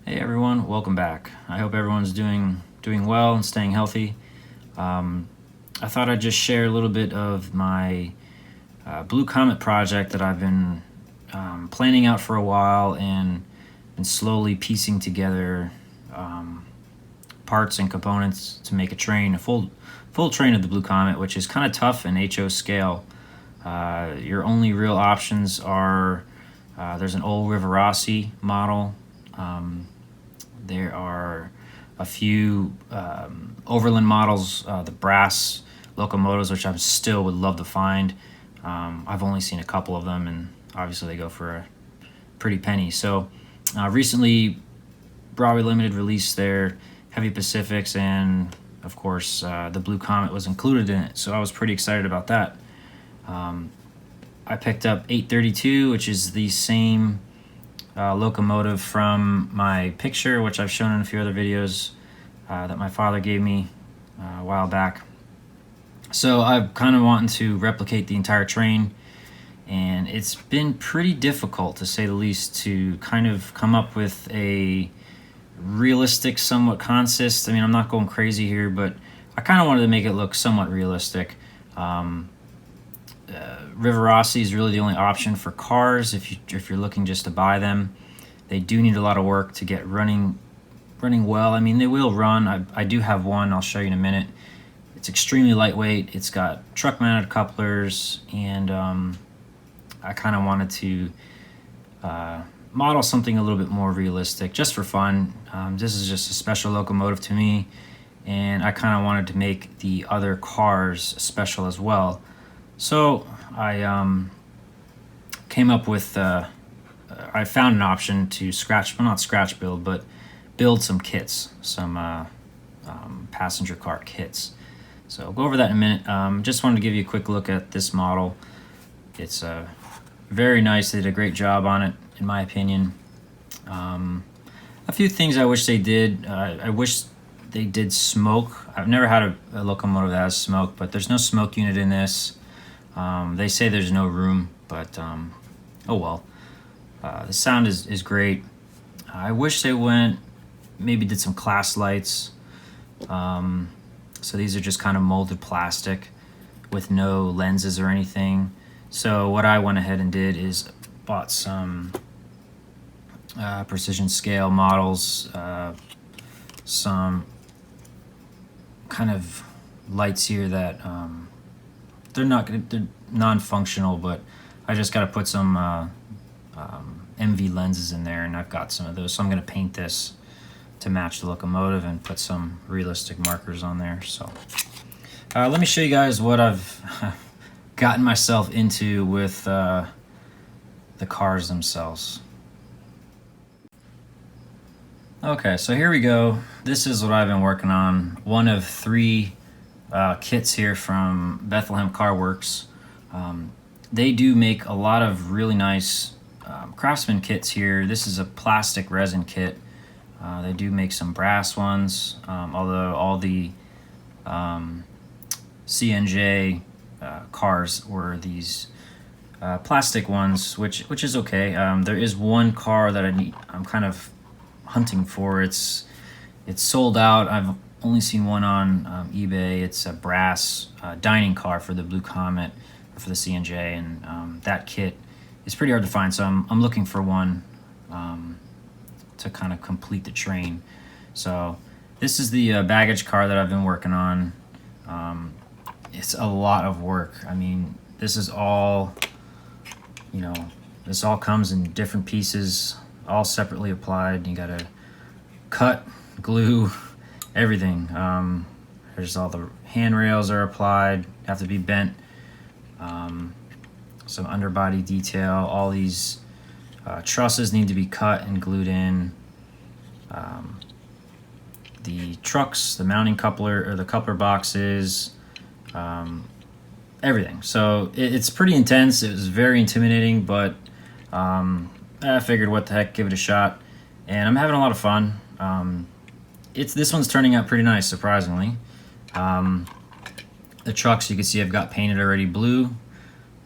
Hey everyone, welcome back. I hope everyone's doing well and staying healthy. I thought I'd just share a little bit of my Blue Comet project that I've been planning out for a while and been slowly piecing together parts and components to make a full train of the Blue Comet, which is kind of tough in HO scale. Your only real options are there's an old Rivarossi model. There are a few Overland models, the brass locomotives, which I still would love to find. I've only seen a couple of them, and obviously they go for a pretty penny. So recently, Broadway Limited released their Heavy Pacifics, and of course the Blue Comet was included in it. So I was pretty excited about that. I picked up 832, which is the same locomotive from my picture, which I've shown in a few other videos that my father gave me a while back. So I've kind of wanting to replicate the entire train, and it's been pretty difficult, to say the least, to kind of come up with a realistic, somewhat consist. I mean, I'm not going crazy here, but I kind of wanted to make it look somewhat realistic. Rivarossi is really the only option for cars if you're looking just to buy them. They do need a lot of work to get running well. I mean, they will run. I do have one. I'll show you in a minute. It's extremely lightweight. It's got truck-mounted couplers, and I kind of wanted to model something a little bit more realistic, just for fun. This is just a special locomotive to me, and I kind of wanted to make the other cars special as well. So I came up with, I found an option to not scratch build, but build some kits, some passenger car kits. So I'll go over that in a minute. Just wanted to give you a quick look at this model. It's very nice. They did a great job on it, in my opinion. A few things I wish they did. I wish they did smoke. I've never had a locomotive that has smoke, but there's no smoke unit in this. They say there's no room, but oh well. The sound is great. I wish they maybe did some class lights. So these are just kind of molded plastic with no lenses or anything. So what I went ahead and did is bought some precision scale models, some kind of lights here that they're non-functional, but I just got to put some MV lenses in there, and I've got some of those. So I'm going to paint this to match the locomotive and put some realistic markers on there. So let me show you guys what I've gotten myself into with the cars themselves. Okay, so here we go. This is what I've been working on. One of three kits here from Bethlehem Car Works. They do make a lot of really nice Craftsman kits here. This is a plastic resin kit. They do make some brass ones, although all the CNJ cars were these plastic ones, which is okay. There is one car that I'm kind of hunting for. It's sold out. I've only seen one on eBay. It's a brass dining car for the Blue Comet, for the CNJ, and that kit is pretty hard to find. So I'm looking for one to kind of complete the train. So this is the baggage car that I've been working on. It's a lot of work. I mean, this is all, this all comes in different pieces, all separately applied. You gotta cut, glue, everything. There's all the handrails are applied, have to be bent. Some underbody detail. All these trusses need to be cut and glued in. The trucks, the mounting coupler or the coupler boxes, everything. So it's pretty intense. It was very intimidating, but I figured what the heck, give it a shot, and I'm having a lot of fun. This one's turning out pretty nice, surprisingly. The trucks, you can see I've got painted already blue,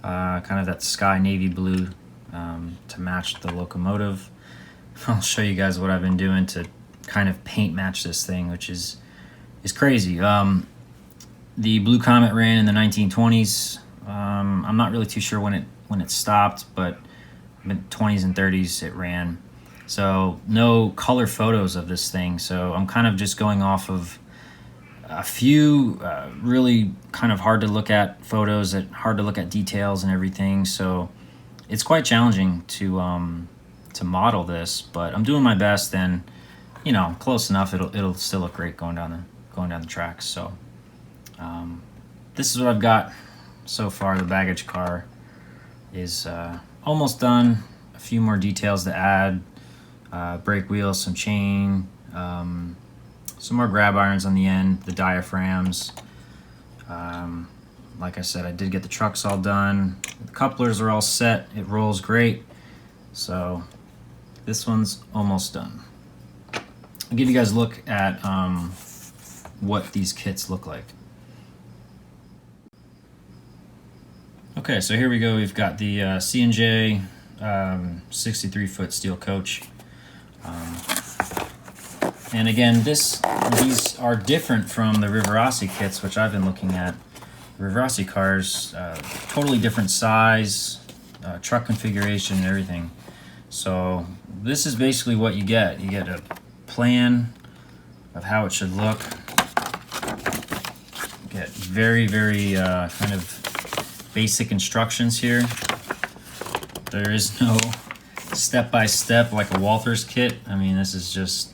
kind of that sky navy blue, to match the locomotive. I'll show you guys what I've been doing to kind of paint match this thing, which is crazy. The Blue Comet ran in the 1920s. I'm not really too sure when it stopped, but in the 20s and 30s it ran. So no color photos of this thing. So I'm kind of just going off of a few really kind of hard to look at photos, that hard to look at details and everything. So it's quite challenging to model this, but I'm doing my best, and you know, close enough. It'll still look great going down the tracks. So this is what I've got so far. The baggage car is almost done. A few more details to add: brake wheels, some chain, some more grab irons on the end, the diaphragms. Like I said, I did get the trucks all done. The couplers are all set. It rolls great. So this one's almost done. I'll give you guys a look at what these kits look like. Okay, so here we go. We've got the C&J 63-foot steel coach. And again, these are different from the Rivarossi kits, which I've been looking at. The Rivarossi cars, totally different size, truck configuration and everything. So this is basically what you get. You get a plan of how it should look. You get very, very kind of basic instructions here. There is no step-by-step like a Walther's kit. I mean, this is just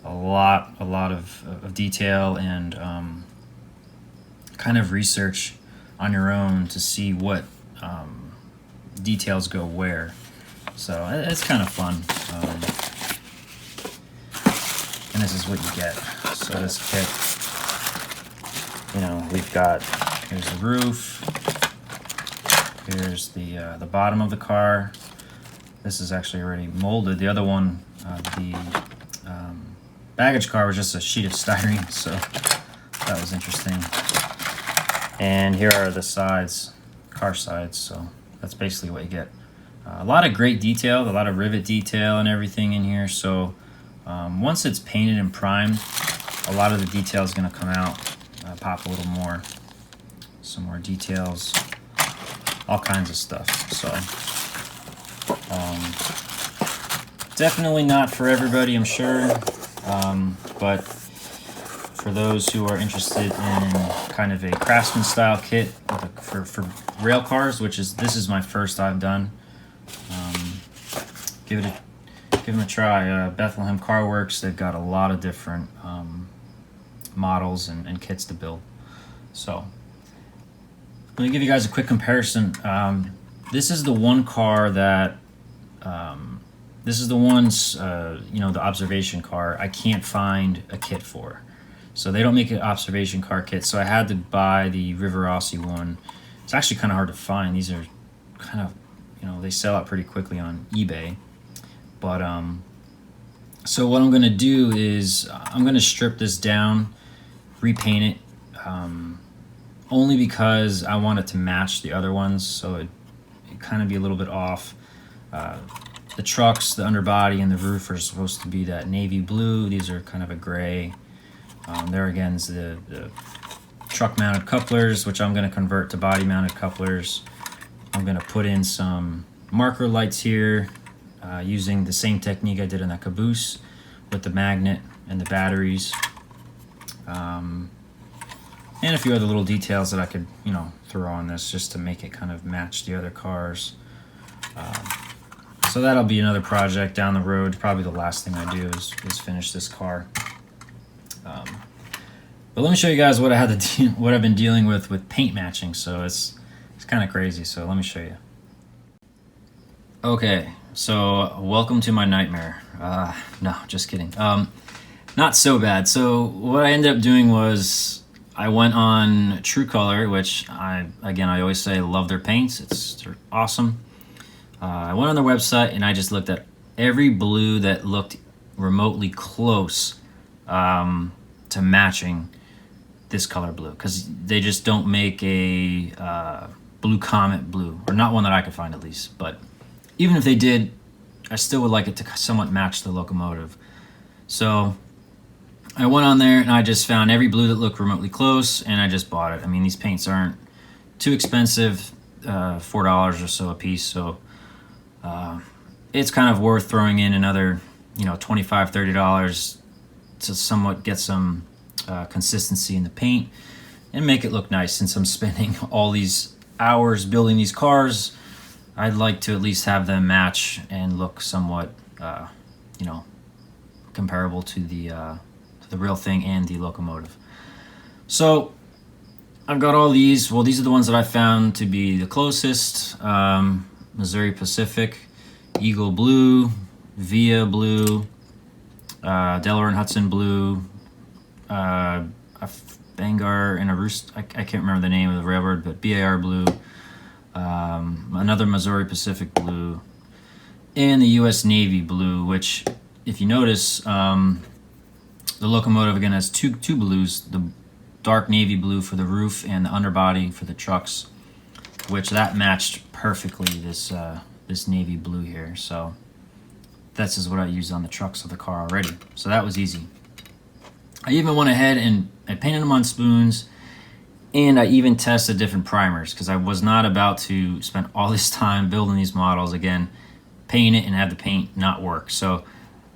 a lot of detail and kind of research on your own to see what details go where. So it's kind of fun. And this is what you get. So this kit, you know, we've got, here's the roof, here's the bottom of the car. This is actually already molded. The other one, the baggage car, was just a sheet of styrene, so that was interesting. And here are the sides, car sides, so that's basically what you get. A lot of great detail, a lot of rivet detail and everything in here. So once it's painted and primed, a lot of the detail is going to come out, pop a little more, some more details, all kinds of stuff. So definitely not for everybody, I'm sure, but for those who are interested in kind of a craftsman style kit for rail cars, this is my first I've done. Give them a try. Bethlehem Car Works, they've got a lot of different models and kits to build. So let me give you guys a quick comparison. This is the one car that this is the ones, you know, the observation car I can't find a kit for. So they don't make an observation car kit, so I had to buy the Rivarossi one. It's actually kind of hard to find. These are kind of, you know, they sell out pretty quickly on eBay. But so what I'm going to do is I'm going to strip this down, repaint it, only because I want it to match the other ones, so it kind of be a little bit off. The trucks, the underbody, and the roof are supposed to be that navy blue. These are kind of a gray. There again is the truck-mounted couplers, which I'm going to convert to body-mounted couplers. I'm going to put in some marker lights here using the same technique I did in that caboose with the magnet and the batteries. And a few other little details that I could, you know, throw on this just to make it kind of match the other cars. So that'll be another project down the road. Probably the last thing I do is finish this car. But let me show you guys what what I've been dealing with paint matching. So it's kind of crazy. So let me show you. Okay, so welcome to my nightmare. No, just kidding. Not so bad. So what I ended up doing was I went on True Color, which I always say I love their paints. They're awesome. I went on their website and I just looked at every blue that looked remotely close to matching this color blue, because they just don't make a Blue Comet blue, or not one that I could find at least. But even if they did, I still would like it to somewhat match the locomotive. So I went on there and I just found every blue that looked remotely close, and I just bought it. I mean, these paints aren't too expensive, $4 or so a piece, so it's kind of worth throwing in another, $25, $30 to somewhat get some consistency in the paint and make it look nice. Since I'm spending all these hours building these cars, I'd like to at least have them match and look somewhat, comparable to the real thing and the locomotive. So I've got all these. Well, these are the ones that I found to be the closest. Missouri Pacific, Eagle Blue, Via Blue, Delaware and Hudson Blue, a Bangar and a Roost. I can't remember the name of the railroad, but BAR Blue, another Missouri Pacific Blue, and the U.S. Navy Blue, which, if you notice, the locomotive again has two blues, the dark navy blue for the roof and the underbody for the trucks, which that matched perfectly this navy blue here. So this is what I used on the trucks of the car already. So that was easy. I even went ahead and I painted them on spoons, and I even tested different primers because I was not about to spend all this time building these models again, paint it and have the paint not work. So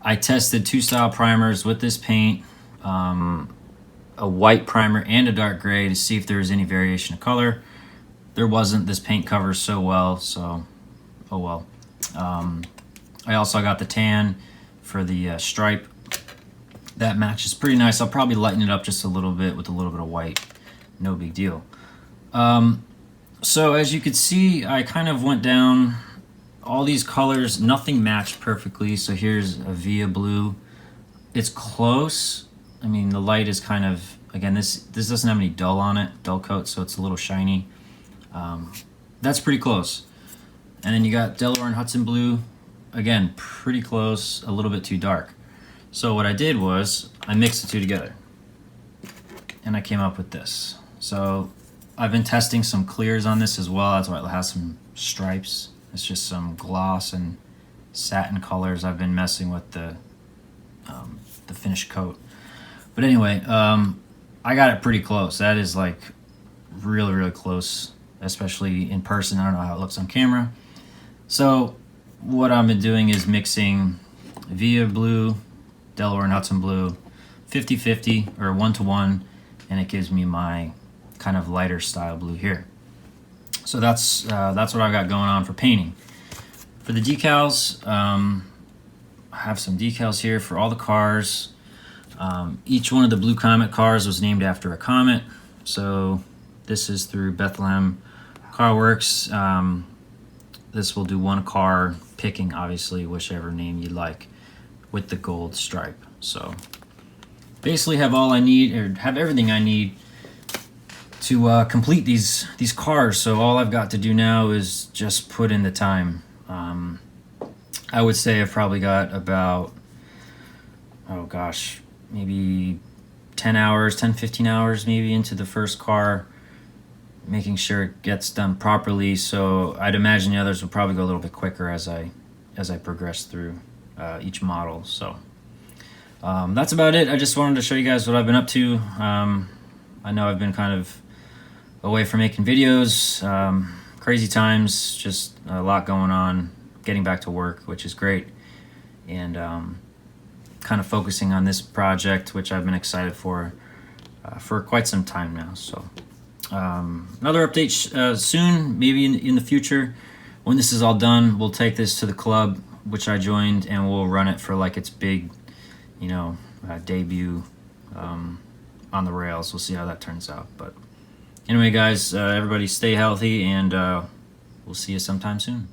I tested 2 style primers with this paint, a white primer and a dark gray, to see if there was any variation of color. There wasn't. This paint covers so well, so oh well. I also got the tan for the stripe. That matches pretty nice. I'll probably lighten it up just a little bit with a little bit of white. No big deal. So as you can see, I kind of went down all these colors. Nothing matched perfectly. So here's a Via Blue. It's close. I mean, the light is kind of, again, this doesn't have any dull on it, dull coat, so it's a little shiny. That's pretty close. And then you got Delaware and Hudson Blue. Again, pretty close, a little bit too dark. So what I did was I mixed the two together, and I came up with this. So I've been testing some clears on this as well. That's why it has some stripes. It's just some gloss and satin colors. I've been messing with the finished coat. But anyway, I got it pretty close. That is like really, really close, especially in person. I don't know how it looks on camera. So what I've been doing is mixing Via Blue, Delaware and Hudson Blue, 50-50 or 1-to-1, and it gives me my kind of lighter style blue here. So that's what I've got going on for painting. For the decals, I have some decals here for all the cars. Each one of the Blue Comet cars was named after a comet. So this is through Bethlehem Car Works. This will do one car, picking obviously whichever name you like, with the gold stripe. So basically have all I need, or have everything I need to complete these cars. So all I've got to do now is just put in the time. I would say I've probably got about, oh gosh, maybe 10 hours, 10-15 hours maybe into the first car, making sure it gets done properly. So I'd imagine the others will probably go a little bit quicker as I progress through each model. So that's about it. I just wanted to show you guys what I've been up to. I know I've been kind of away from making videos, crazy times, just a lot going on, getting back to work, which is great, and kind of focusing on this project, which I've been excited for quite some time now. So another update soon, maybe in the future. When this is all done, we'll take this to the club, which I joined, and we'll run it for like its big, debut on the rails. We'll see how that turns out. But anyway, guys, everybody stay healthy, and we'll see you sometime soon.